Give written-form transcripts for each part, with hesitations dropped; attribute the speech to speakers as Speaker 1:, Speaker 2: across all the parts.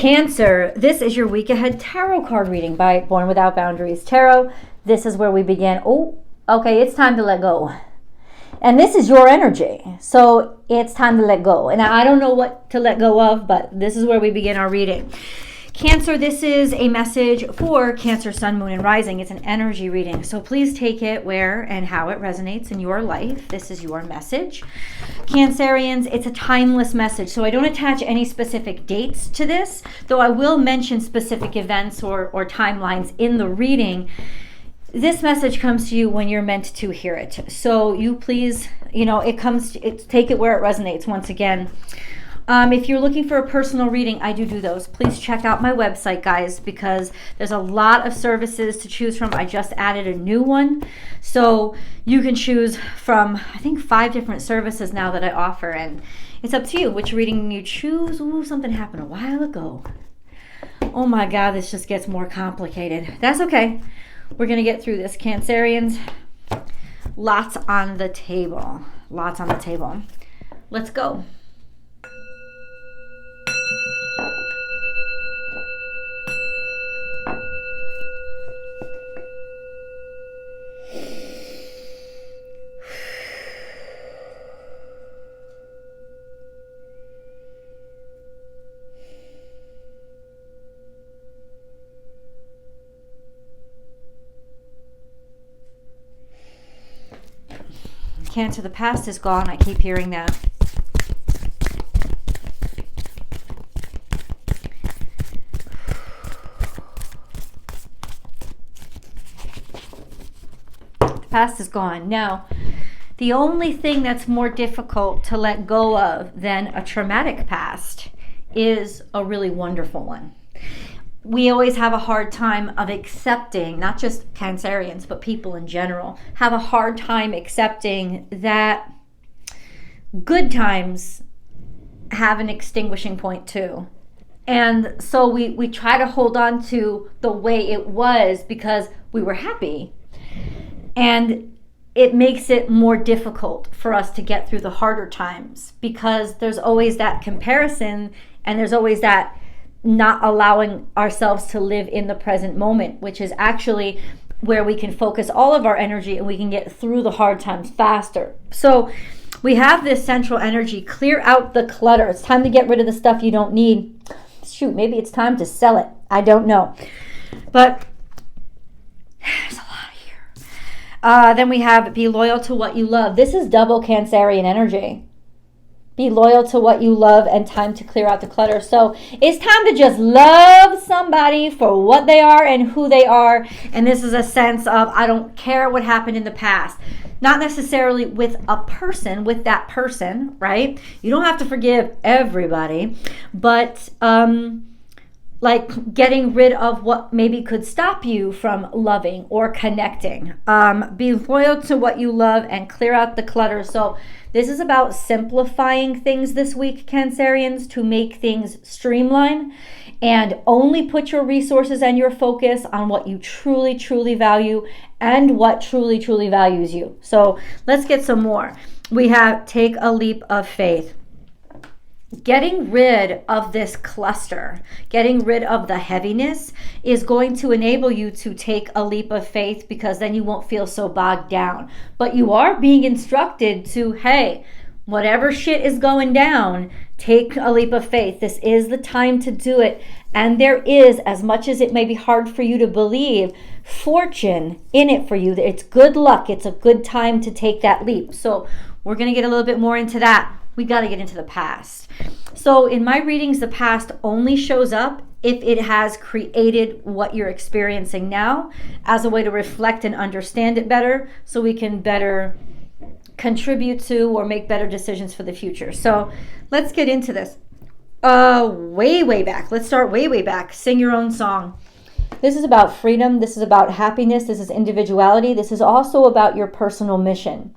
Speaker 1: Cancer, this is your week ahead tarot card reading by Born Without Boundaries Tarot. This is where we begin. Oh, okay, it's time to let go. And this is your energy, so it's time to let go. And I don't know what to let go of, but this is where we begin our reading. Cancer, this is a message for Cancer, Sun, Moon, and Rising. It's an energy reading, so please take it where and how it resonates in your life. This is your message. Cancerians, it's a timeless message, so I don't attach any specific dates to this, though I will mention specific events or timelines in the reading. This message comes to you when you're meant to hear it. So you please, take it where it resonates once again. If you're looking for a personal reading, I do those. Please check out my website, guys, because there's a lot of services to choose from. I just added a new one. So you can choose from, I think, 5 different services now that I offer. And it's up to you which reading you choose. Ooh, something happened a while ago. Oh my God, this just gets more complicated. That's okay. We're going to get through this, Cancerians. Lots on the table. Lots on the table. Let's go. Cancer, the past is gone. I keep hearing that. The past is gone. Now, the only thing that's more difficult to let go of than a traumatic past is a really wonderful one. We always have a hard time of accepting, not just Cancerians, but people in general, have a hard time accepting that good times have an extinguishing point too. And so we try to hold on to the way it was because we were happy. And it makes it more difficult for us to get through the harder times because there's always that comparison and there's always that not allowing ourselves to live in the present moment, which is actually where we can focus all of our energy and we can get through the hard times faster. So we have this central energy, clear out the clutter. It's time to get rid of the stuff you don't need. Shoot, maybe it's time to sell it. I don't know. But there's a lot here. Then we have be loyal to what you love. This is double Cancerian energy. Be loyal to what you love and time to clear out the clutter. So it's time to just love somebody for what they are and who they are. And this is a sense of, I don't care what happened in the past. Not necessarily with a person, with that person, right? You don't have to forgive everybody. But like getting rid of what maybe could stop you from loving or connecting. Be loyal to what you love and clear out the clutter. So this is about simplifying things this week, Cancerians, to make things streamline and only put your resources and your focus on what you truly, truly value and what truly, truly values you. So let's get some more. We have take a leap of faith. Getting rid of this cluster, getting rid of the heaviness is going to enable you to take a leap of faith because then you won't feel so bogged down. But you are being instructed to, hey, whatever shit is going down, take a leap of faith. This is the time to do it. And there is, as much as it may be hard for you to believe, fortune in it for you. It's good luck. It's a good time to take that leap. So we're going to get a little bit more into that. We got to get into the past. So in my readings, the past only shows up if it has created what you're experiencing now as a way to reflect and understand it better so we can better contribute to or make better decisions for the future. So let's get into this. Way back. Let's start way back. Sing your own song. This is about freedom. This is about happiness. This is individuality. This is also about your personal mission.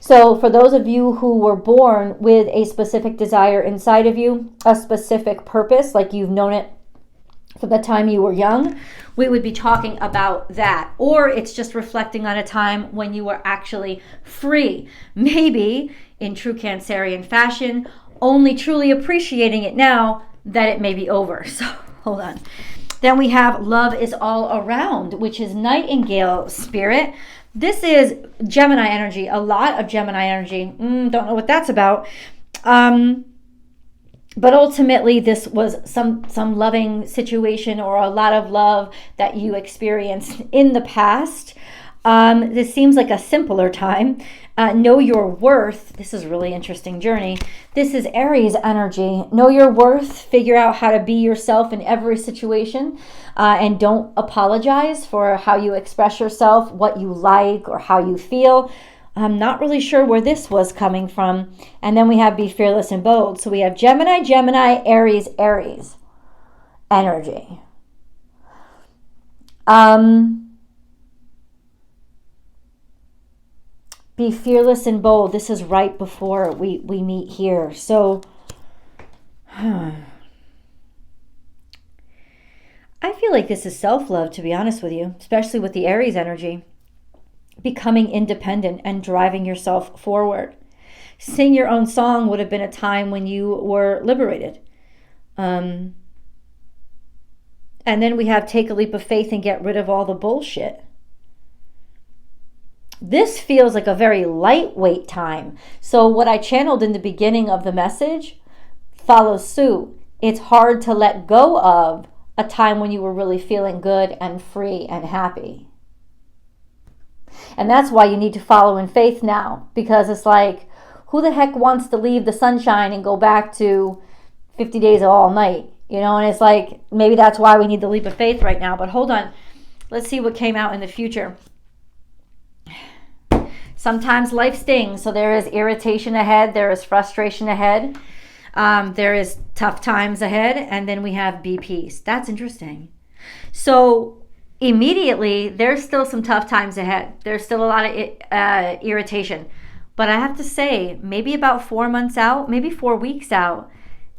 Speaker 1: So for those of you who were born with a specific desire inside of you, a specific purpose, like you've known it from the time you were young, we would be talking about that. Or it's just reflecting on a time when you were actually free. Maybe in true Cancerian fashion, only truly appreciating it now that it may be over. So hold on. Then we have love is all around, which is Nightingale spirit. This is Gemini energy, a lot of Gemini energy. Don't know what that's about. But ultimately, this was some loving situation or a lot of love that you experienced in the past. This seems like a simpler time. Know your worth. This is a really interesting journey. This is Aries energy. Know your worth. Figure out how to be yourself in every situation. And don't apologize for how you express yourself, what you like, or how you feel. I'm not really sure where this was coming from. And then we have be fearless and bold. So we have Gemini, Gemini, Aries, Aries energy. Be fearless and bold. This is right before we meet here. So I feel like this is self-love, to be honest with you, especially with the Aries energy. Becoming independent and driving yourself forward. Sing your own song would have been a time when you were liberated. And then we have take a leap of faith and get rid of all the bullshit. This feels like a very lightweight time. So what I channeled in the beginning of the message follows suit. It's hard to let go of a time when you were really feeling good and free and happy. And that's why you need to follow in faith now, because it's like, who the heck wants to leave the sunshine and go back to 50 days of all night? You know, and it's like, maybe that's why we need the leap of faith right now. But hold on. Let's see what came out in the future. Sometimes life stings. So there is irritation ahead. There is frustration ahead. There is tough times ahead. And then we have be peace. That's interesting. So immediately, there's still some tough times ahead. There's still a lot of irritation. But I have to say, maybe about 4 months out, maybe 4 weeks out,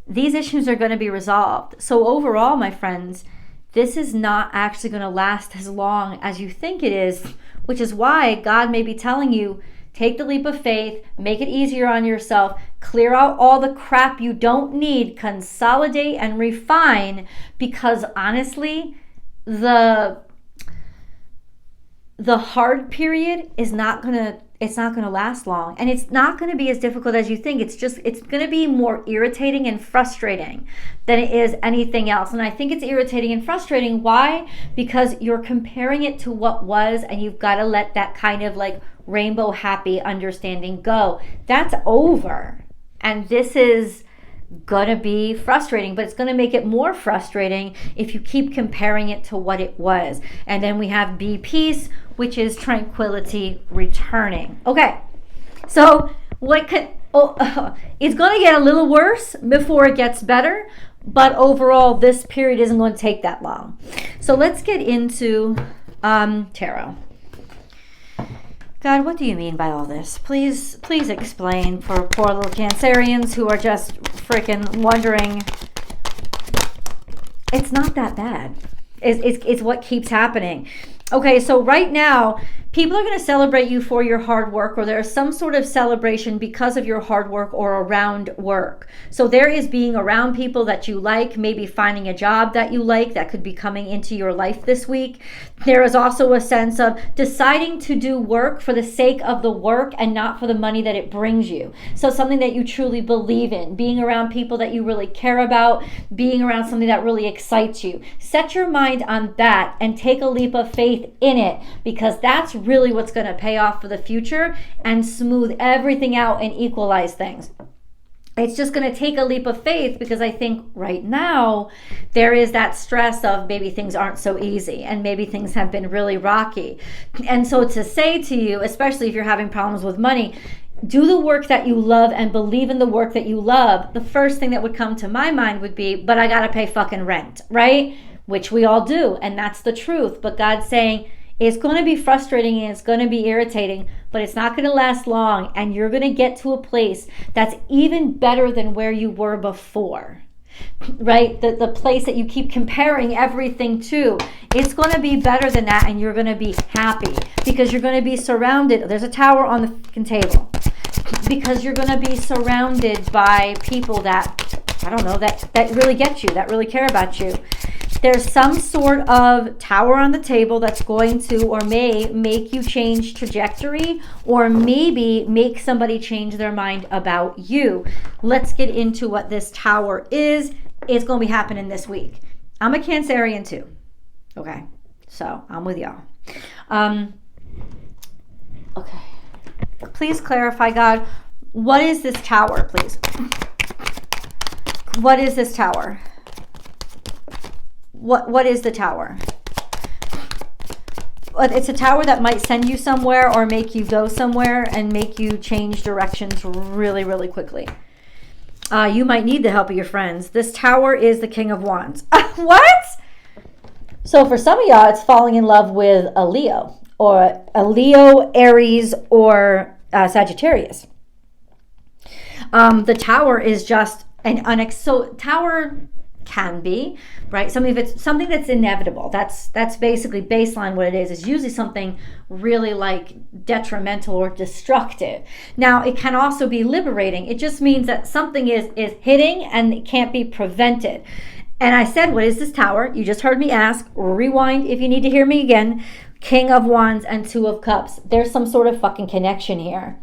Speaker 1: these issues are going to be resolved. So overall, my friends, this is not actually going to last as long as you think it is, which is why God may be telling you, take the leap of faith, make it easier on yourself, clear out all the crap you don't need, consolidate and refine, because honestly, the hard period is not going to last long, and it's not going to be as difficult as you think. It's going to be more irritating and frustrating than it is anything else. And I think it's irritating and frustrating. Why? Because you're comparing it to what was, and you've got to let that kind of like rainbow happy understanding go. That's over. And this is gonna be frustrating, but it's gonna make it more frustrating if you keep comparing it to what it was. And then we have be peace, which is tranquility returning. Okay, so it's gonna get a little worse before it gets better, but overall this period isn't going to take that long. So let's get into tarot. God, what do you mean by all this? Please explain for poor little Cancerians who are just freaking wondering. It's not that bad. It's what keeps happening. Okay, so right now, people are going to celebrate you for your hard work, or there's some sort of celebration because of your hard work or around work. So there is being around people that you like, maybe finding a job that you like that could be coming into your life this week. There is also a sense of deciding to do work for the sake of the work and not for the money that it brings you. So something that you truly believe in, being around people that you really care about, being around something that really excites you. Set your mind on that and take a leap of faith in it, because that's really what's going to pay off for the future and smooth everything out and equalize things. It's just going to take a leap of faith, because I think right now there is that stress of maybe things aren't so easy and maybe things have been really rocky. And so to say to you, especially if you're having problems with money, do the work that you love and believe in the work that you love. The first thing that would come to my mind would be, but I got to pay fucking rent, right? Which we all do, and that's the truth. But God's saying it's going to be frustrating and it's going to be irritating, but it's not going to last long, and you're going to get to a place that's even better than where you were before, right? The place that you keep comparing everything to, it's going to be better than that, and you're going to be happy because you're going to be surrounded. There's a tower on the fucking table, because you're going to be surrounded by people that, I don't know, that really get you, that really care about you. There's some sort of tower on the table that's going to or may make you change trajectory, or maybe make somebody change their mind about you. Let's get into what this tower is. It's going to be happening this week. I'm a Cancerian too. Okay, so I'm with y'all. Okay. Please clarify, God, what is this tower, please? What is this tower? What is the tower? It's a tower that might send you somewhere or make you go somewhere and make you change directions really, really quickly. You might need the help of your friends. This tower is the King of Wands. What? So for some of y'all, it's falling in love with a Leo, or a Leo, Aries, or Sagittarius. The tower is just so tower can be, right? If it's something that's inevitable, that's basically baseline what it is usually something really like detrimental or destructive. Now, it can also be liberating. It just means that something is hitting and it can't be prevented. And I said, what is this tower? You just heard me ask. Rewind if you need to hear me again. King of Wands and Two of Cups. There's some sort of fucking connection here.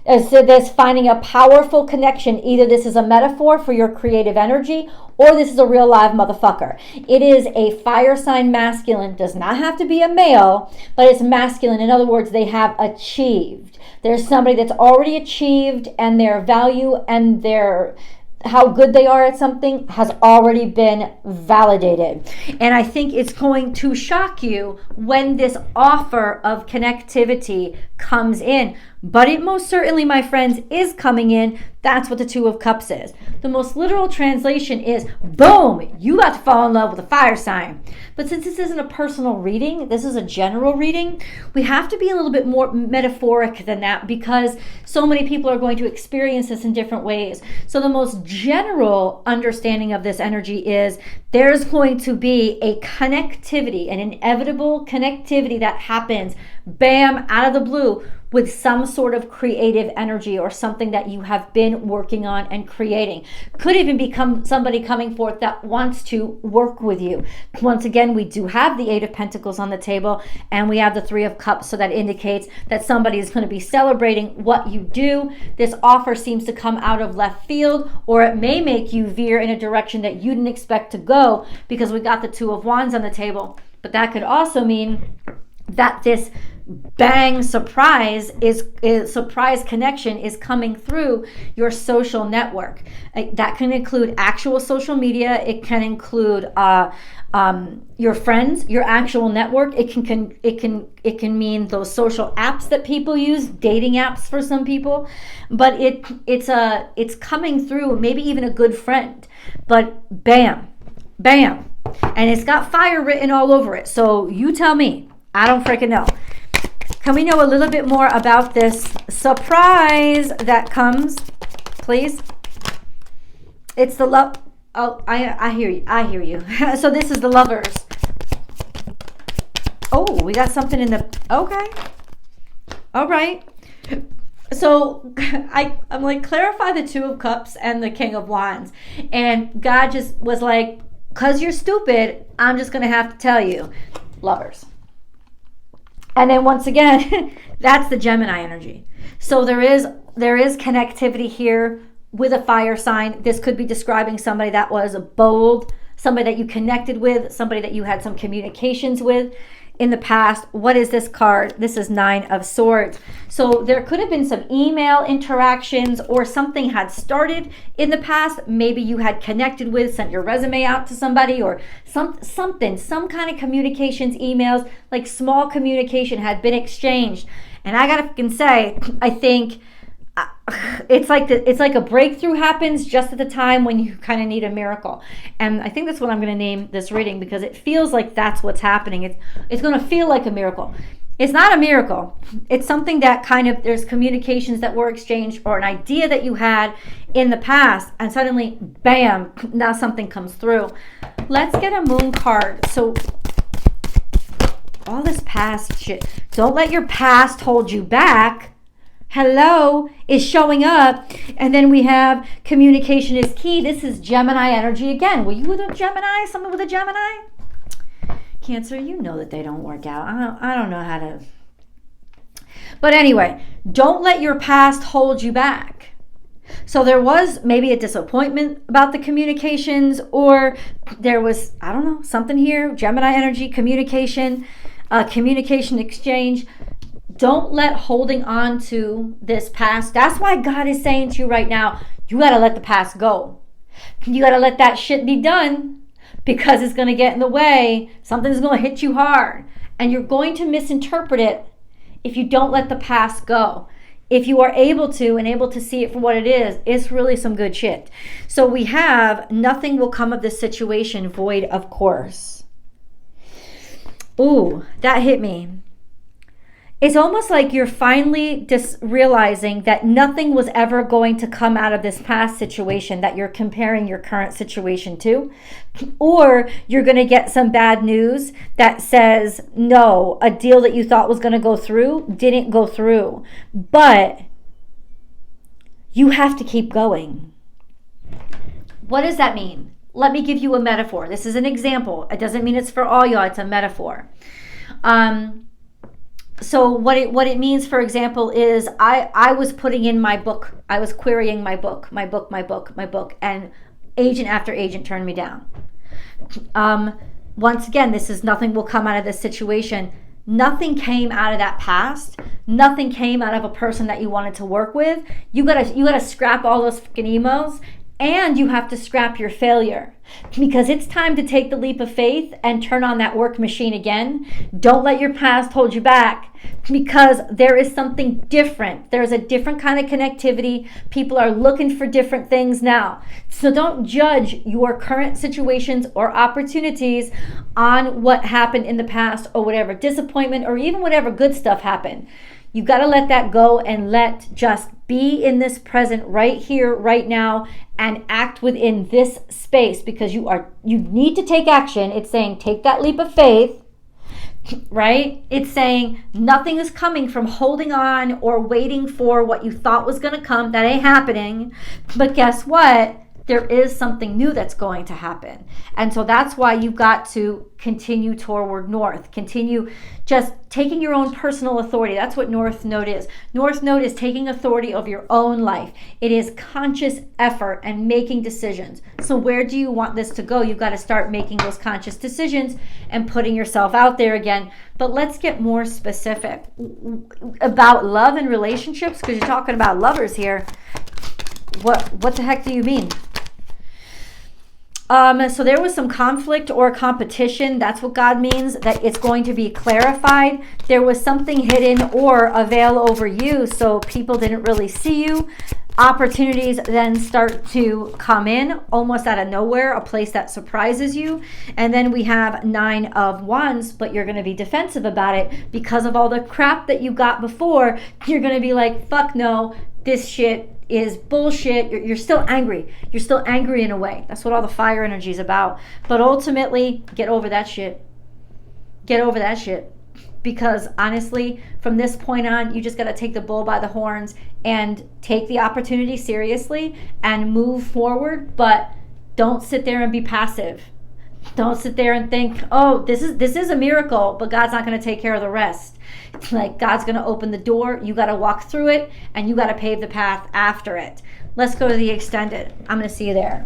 Speaker 1: There's finding a powerful connection. Either this is a metaphor for your creative energy, or this is a real live motherfucker. It is a fire sign masculine. Does not have to be a male, but it's masculine. In other words, they have achieved. There's somebody that's already achieved, and their value and their how good they are at something has already been validated. And I think it's going to shock you when this offer of connectivity comes in. But it most certainly, my friends, is coming in. That's what the Two of Cups is. The most literal translation is, boom, you got to fall in love with a fire sign. But since this isn't a personal reading, this is a general reading, we have to be a little bit more metaphoric than that, because so many people are going to experience this in different ways. So the most general understanding of this energy is there's going to be a connectivity, an inevitable connectivity that happens, bam, out of the blue, with some sort of creative energy or something that you have been working on and creating. Could even become somebody coming forth that wants to work with you. Once again, we do have the Eight of Pentacles on the table, and we have the Three of Cups, so that indicates that somebody is going to be celebrating what you do. This offer seems to come out of left field, or it may make you veer in a direction that you didn't expect to go, because we got the Two of Wands on the table. But that could also mean that this bang surprise surprise connection is coming through your social network. That can include actual social media. It can include your friends, your actual network. It can mean those social apps that people use, dating apps for some people. But it's coming through, maybe even a good friend. But bam, bam, and it's got fire written all over it. So you tell me. I don't freaking know. Can we know a little bit more about this surprise that comes, please? It's the love. Oh, I hear you. I hear you. So this is the Lovers. Oh, we got something in the. Okay. All right. So I'm like, clarify the Two of Cups and the King of Wands. And God just was like, because you're stupid, I'm just going to have to tell you. Lovers. And then once again, that's the Gemini energy. So there is connectivity here with a fire sign. This could be describing somebody that was bold, somebody that you connected with, somebody that you had some communications with in the past. What is this card? This is Nine of Swords. So there could have been some email interactions, or something had started in the past. Maybe you had connected with, sent your resume out to somebody, or some kind of communications, emails, like small communication had been exchanged. And I gotta fucking say, I think it's like a breakthrough happens just at the time when you kind of need a miracle. And I think that's what I'm going to name this reading, because it feels like that's what's happening. It's going to feel like a miracle. It's not a miracle. It's something that kind of, there's communications that were exchanged, or an idea that you had in the past, and suddenly, bam, now something comes through. Let's get a Moon card. So all this past shit, don't let your past hold you back. hello, is showing up. And then we have communication is key. This is Gemini energy again. Were you with a Gemini? Someone with a Gemini? Cancer, you know that they don't work out. I don't know how to. But anyway, don't let your past hold you back. So there was maybe a disappointment about the communications, or there was, I don't know, something here, Gemini energy, communication exchange. Don't let holding on to this past. That's why God is saying to you right now, you got to let the past go. You got to let that shit be done, because it's going to get in the way. Something's going to hit you hard, and you're going to misinterpret it if you don't let the past go. If you are able to see it for what it is, it's really some good shit. So we have nothing will come of this situation void of course. Ooh, that hit me. It's almost like you're finally just realizing that nothing was ever going to come out of this past situation that you're comparing your current situation to. Or you're going to get some bad news that says, no, a deal that you thought was going to go through didn't go through. But you have to keep going. What does that mean? Let me give you a metaphor. This is an example. It doesn't mean it's for all y'all. It's a metaphor. So what it means, for example, is I was putting in my book. I was querying my book, and agent after agent turned me down. Once again, this is nothing will come out of this situation. Nothing came out of that past. Nothing came out of a person that you wanted to work with. You gotta scrap all those fucking emails, and you have to scrap your failure, because it's time to take the leap of faith and turn on that work machine again. Don't let your past hold you back, because there is something different. There's a different kind of connectivity. People are looking for different things now. So don't judge your current situations or opportunities on what happened in the past, or whatever disappointment, or even whatever good stuff happened. You got to let that go and just be in this present right here, right now, and act within this space, because you need to take action. It's saying take that leap of faith, right? It's saying nothing is coming from holding on or waiting for what you thought was going to come. That ain't happening. But guess what? There is something new that's going to happen. And so that's why you've got to continue toward north. Continue just taking your own personal authority. That's what North Node is. North Node is taking authority of your own life. It is conscious effort and making decisions. So where do you want this to go? You've got to start making those conscious decisions and putting yourself out there again. But let's get more specific about love and relationships, because you're talking about lovers here. What the heck do you mean? So there was some conflict or competition. That's what God means, that it's going to be clarified. There was something hidden or a veil over you, so people didn't really see you. Opportunities then start to come in almost out of nowhere, a place that surprises you. And then we have 9 of Wands, but you're going to be defensive about it because of all the crap that you got before. You're going to be like, fuck no, this shit is bullshit. You're still angry. You're still angry in a way. That's what all the fire energy is about. But ultimately, get over that shit. Get over that shit. Because honestly, from this point on, you just got to take the bull by the horns and take the opportunity seriously and move forward. But don't sit there and be passive. Don't sit there and think, oh, this is a miracle, but God's not going to take care of the rest. It's like God's going to open the door. You got to walk through it, and you got to pave the path after it. Let's go to the extended. I'm going to see you there.